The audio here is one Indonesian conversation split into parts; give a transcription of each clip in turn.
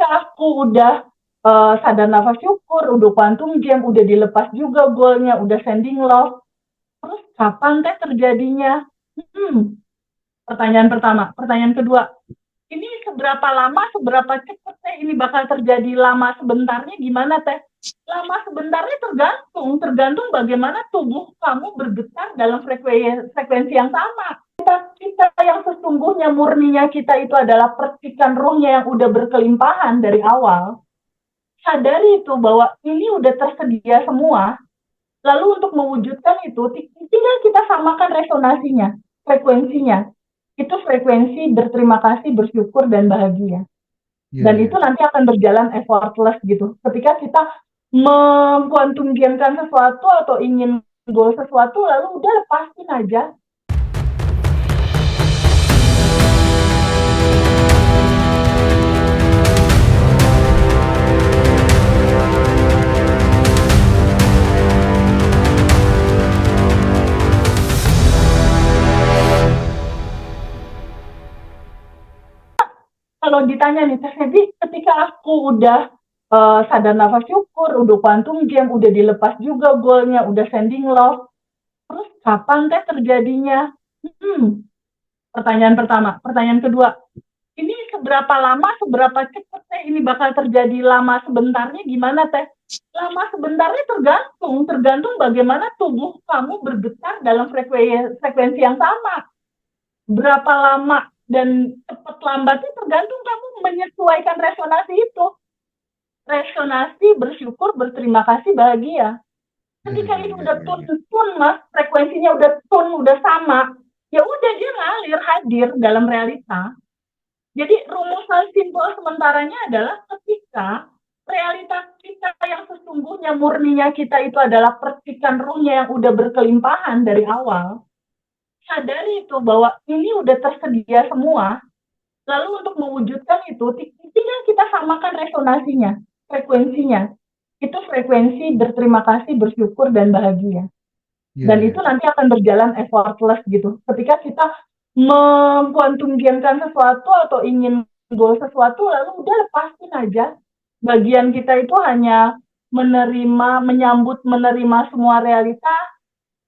aku udah sadar nafas syukur, udah quantum game, udah dilepas juga goalnya, udah sending love. Terus kapan teh terjadinya? Hmm, Pertanyaan pertama. Pertanyaan kedua, ini seberapa lama, seberapa cepat teh ini bakal terjadi? Lama sebentarnya gimana teh? Lama sebentarnya tergantung bagaimana tubuh kamu bergetar dalam frekuensi yang sama. Kita yang sesungguhnya murninya kita itu adalah percikan ruhnya yang udah berkelimpahan dari awal. Sadari itu bahwa ini udah tersedia semua. Lalu untuk mewujudkan itu, tinggal kita samakan resonasinya, frekuensinya. Itu frekuensi berterima kasih, bersyukur, dan bahagia. Iya, Dan iya. itu nanti akan berjalan effortless gitu. Ketika kita mengkuantum gamekan sesuatu atau ingin goal sesuatu, lalu udah lepasin aja. Kalau ditanya nih, Teh Febi, ketika aku udah sadar nafas syukur, udah quantum game, udah dilepas juga goalnya, udah sending love, terus kapan teh terjadinya? Hmm, Pertanyaan pertama. Pertanyaan kedua, ini seberapa lama, seberapa cepat teh ini bakal terjadi? Lama sebentarnya gimana teh? Lama sebentarnya tergantung bagaimana tubuh kamu bergetar dalam frekuensi yang sama. Berapa lama dan cepat lambatnya tergantung kamu menyesuaikan resonasi itu. Resonasi, bersyukur, berterima kasih, bahagia. Iya, Ketika iya, itu iya, udah iya, iya. tun mas, frekuensinya udah tun, udah sama, ya udah dia ngalir, hadir dalam realita. Jadi rumusan simpel sementaranya adalah ketika realitas kita yang sesungguhnya murninya kita itu adalah percikan ruhnya yang udah berkelimpahan dari awal. Sadari itu bahwa ini udah tersedia semua. Lalu untuk mewujudkan itu, tinggal kita samakan resonasinya, frekuensinya. Itu frekuensi berterima kasih, bersyukur, dan bahagia. Iya, Dan iya. itu nanti akan berjalan effortless gitu. Ketika kita mengkuantum gamekan sesuatu atau ingin goal sesuatu, lalu udah lepasin aja. Bagian kita itu hanya menerima, menyambut, menerima semua realita,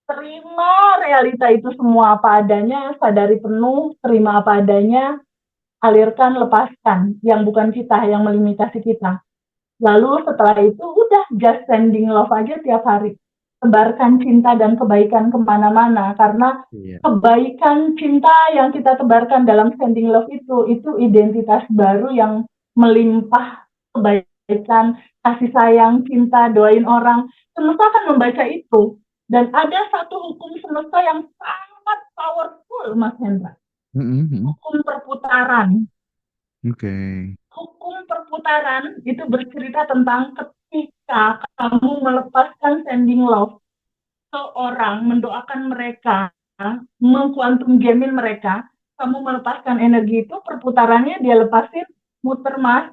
terima realita itu semua apa adanya, sadari penuh, terima apa adanya, alirkan, lepaskan, yang bukan kita, yang melimitasi kita. Lalu setelah itu udah just sending love aja tiap hari. Tebarkan cinta dan kebaikan kemana-mana, karena Iya. kebaikan cinta yang kita tebarkan dalam sending love itu identitas baru yang melimpah kebaikan, kasih sayang, cinta, doain orang. Semesta akan membaca itu. Dan ada satu hukum semesta yang sangat powerful, Mas Hendra. Mm, mm. Hukum perputaran. Oke. Hukum perputaran itu bercerita tentang ketika kamu melepaskan sending love, seorang mendoakan mereka, mengkuantum gamin mereka, kamu melepaskan energi itu, perputarannya dia lepasin, muter mas,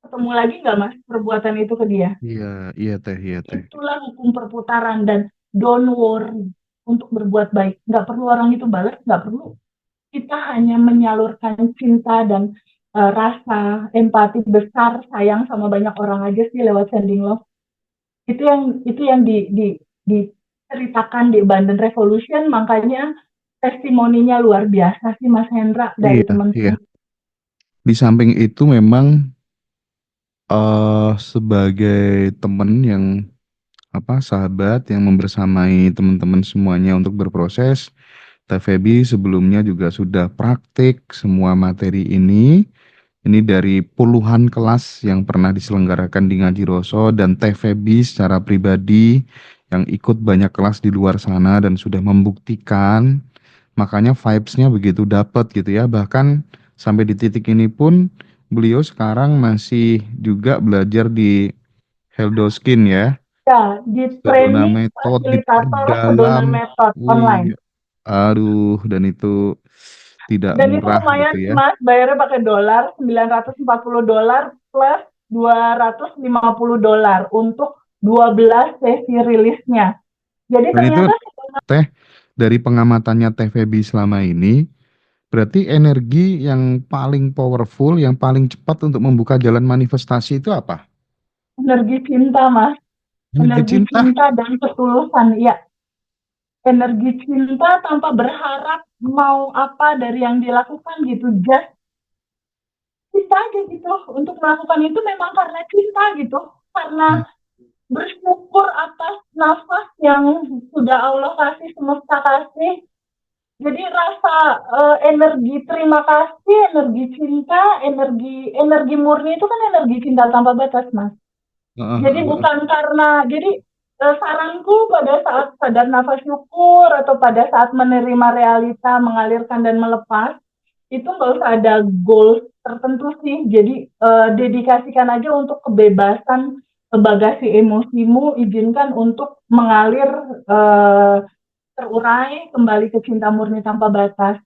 ketemu lagi nggak mas perbuatan itu ke dia? Iya, iya teh, iya teh. Itulah hukum perputaran. Dan don't worry untuk berbuat baik. Nggak perlu orang itu balas, nggak perlu. Kita hanya menyalurkan cinta dan rasa empati besar, sayang sama banyak orang aja sih lewat sending love. Itu yang diceritakan di Abundant Revolution, makanya testimoninya luar biasa sih Mas Hendra dari Iya, iya. teman-teman. Di samping itu memang sebagai temen yang sahabat yang membersamai teman-teman semuanya untuk berproses, Teh Feby sebelumnya juga sudah praktik semua materi ini. Ini dari puluhan kelas yang pernah diselenggarakan di Ngaji Roso dan Teh Feby secara pribadi yang ikut banyak kelas di luar sana dan sudah membuktikan. Makanya vibes-nya begitu dapat gitu ya. Bahkan sampai di titik ini pun beliau sekarang masih juga belajar di Heldoskin ya. Ya, di Sedona training metode fasilitator Sedona diperdalam. Method online. Wih, aduh, dan itu tidak Dan itu murah gitu lumayan sih ya. Mas, bayarnya pakai dolar, $940 plus $250 untuk 12 sesi rilisnya. Jadi Dan itu ternyata teh dari pengamatannya Teh Feby selama ini, Berarti energi yang paling powerful, yang paling cepat untuk membuka jalan manifestasi itu apa? Energi cinta, Mas. Energi Energi cinta. cinta dan ketulusan. Ya, energi cinta tanpa berharap mau apa dari yang dilakukan gitu. Just cinta aja gitu. Untuk melakukan itu memang karena cinta gitu. Karena Hmm. bersyukur atas nafas yang sudah Allah kasih, semesta kasih. Jadi rasa energi terima kasih, energi cinta, energi murni itu kan energi cinta tanpa batas, Mas. Heeh, Jadi heeh, heeh. bukan karena, jadi saranku pada saat sadar nafas syukur atau pada saat menerima realita, mengalirkan dan melepas, itu nggak usah ada goal tertentu sih. Jadi dedikasikan aja untuk kebebasan bagasi emosimu, izinkan untuk mengalir, eh, terurai kembali ke cinta murni tanpa batas.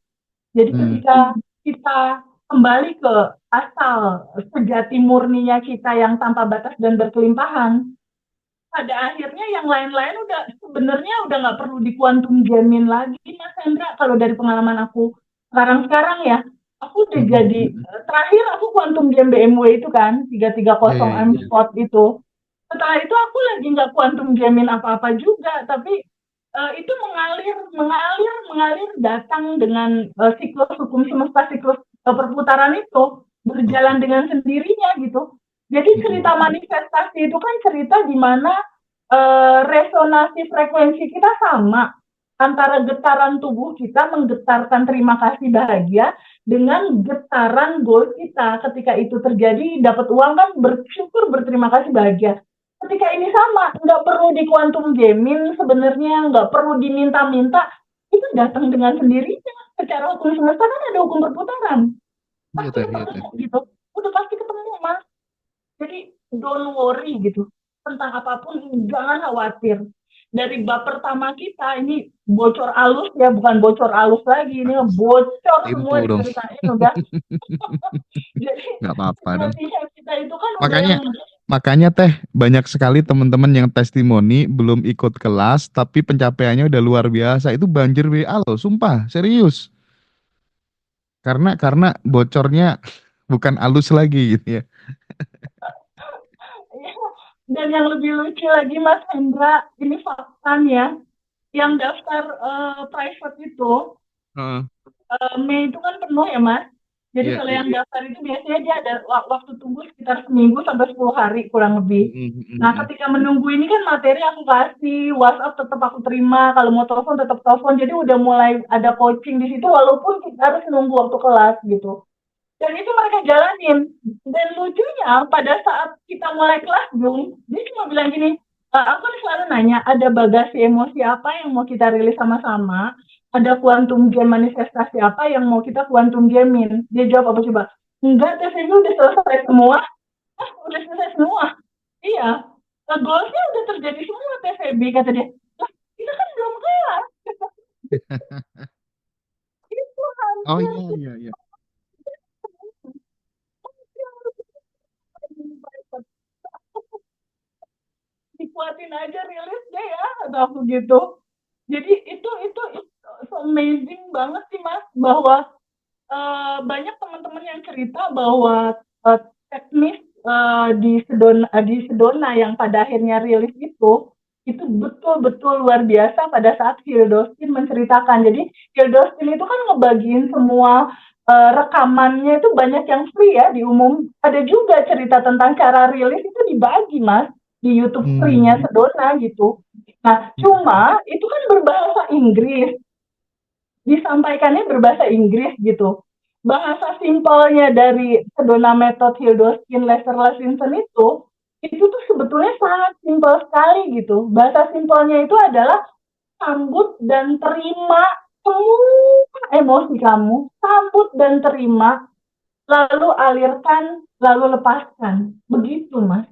Jadi Hmm. ketika kita kembali ke asal sejati murninya kita yang tanpa batas dan berkelimpahan, pada akhirnya yang lain-lain udah sebenarnya udah nggak perlu di quantum jamin lagi, Mas Hendra. Kalau dari pengalaman aku sekarang ya, aku udah Hmm, hmm, jadi hmm. terakhir aku quantum jam BMW itu kan Iya, iya, 330 M iya. Sport itu. Setelah itu aku lagi nggak quantum jamin apa-apa juga, tapi itu mengalir, mengalir, mengalir datang dengan siklus hukum semesta, siklus perputaran itu Oke. berjalan dengan sendirinya gitu. Jadi Hmm, hmm, cerita manifestasi itu kan cerita di mana resonansi frekuensi kita sama antara getaran tubuh kita menggetarkan terima kasih bahagia dengan getaran goal kita. Ketika itu terjadi dapat uang kan bersyukur berterima kasih bahagia. Ketika ini sama, nggak perlu di quantum jamin sebenarnya, nggak perlu diminta-minta, itu datang dengan sendirinya. Secara hukum semesta kan ada hukum perputaran, iya pasti teh, iya ketemu teh. gitu, udah pasti ketemu, Mas. Jadi don't worry gitu tentang apapun, jangan khawatir. Dari bab pertama kita ini bocor alus ya, bukan bocor alus lagi, ini bocor semua Info dong. diceritain udah. Jadi Nggak apa-apa dong. situasinya kita itu kan udah yang Makanya, makanya teh banyak sekali teman-teman yang testimoni belum ikut kelas, tapi pencapaiannya udah luar biasa. Itu banjir WA loh, sumpah, serius. Karena bocornya bukan alus lagi gitu ya. ya, dan yang lebih lucu lagi Mas Hendra, ini faktanya yang daftar private itu Heeh. Mei itu kan penuh ya Mas. Jadi Iya, kalau iya. yang daftar itu biasanya dia ada waktu tunggu sekitar seminggu sampai 10 hari kurang lebih. Mm, mm, Nah, mm. ketika menunggu ini kan materi aku kasih, WhatsApp tetap aku terima, kalau mau telepon tetap telepon. Jadi udah mulai ada coaching di situ walaupun kita harus nunggu waktu kelas gitu. Dan itu mereka jalanin. Dan lucunya pada saat kita mulai kelas Zoom, dia cuma bilang gini, aku selalu nanya, ada bagasi emosi apa yang mau kita rilis sama-sama? Ada quantum jam manifestasi apa yang mau kita quantum jamin? Dia jawab apa coba? Enggak, TVB udah selesai semua. Ah, udah selesai semua. Iya. Goalsnya udah terjadi semua TVB, kata dia. Lah, kita kan belum kelas. Itu Oh hampir iya, iya, iya. dikuatin aja rilis deh ya kata aku gitu. Jadi itu so amazing banget sih Mas bahwa banyak teman-teman yang cerita bahwa teknis di Sedona yang pada akhirnya rilis itu betul-betul luar biasa pada saat Hildostin menceritakan. Jadi Hildostin itu kan ngebagiin semua rekamannya itu banyak yang free ya di umum. Ada juga cerita tentang cara rilis itu dibagi Mas di YouTube free-nya Hmm. Sedona gitu. Nah, cuma itu kan berbahasa Inggris, disampaikannya berbahasa Inggris gitu. Bahasa simpelnya dari Sedona Method Hildoskin Lester Levinson itu tuh sebetulnya sangat simpel sekali gitu. Bahasa simpelnya itu adalah sambut dan terima semua emosi kamu, sambut dan terima, lalu alirkan, lalu lepaskan. Begitu, Mas.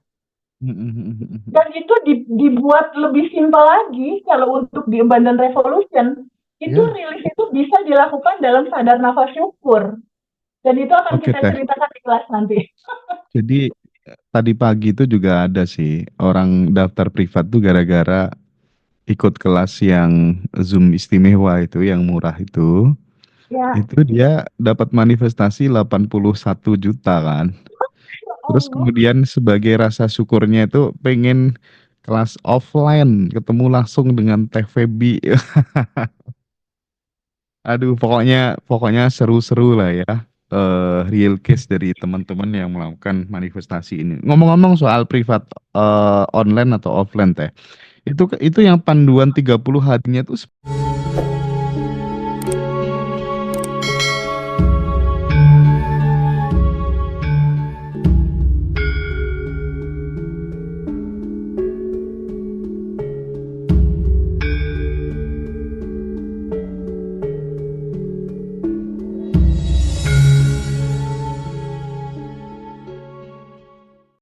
Mm, mm, mm, mm, mm. Dan itu dibuat lebih simpel lagi kalau untuk di Abundant Revolution. Itu Ya, rilis itu bisa dilakukan dalam sadar nafas syukur. Dan itu akan oke kita teh. ceritakan di kelas nanti. Jadi tadi pagi itu juga ada sih orang daftar privat tuh gara-gara ikut kelas yang Zoom istimewa itu yang murah itu. Ya, Itu dia dapat manifestasi 81 juta kan. ya Terus Allah. kemudian sebagai rasa syukurnya itu pengen kelas offline, ketemu langsung dengan Teh Feby. Aduh, pokoknya pokoknya seru-seru lah ya. Real case dari teman-teman yang melakukan manifestasi ini. Ngomong-ngomong soal privat online atau offline Teh. Itu yang panduan 30 harinya tuh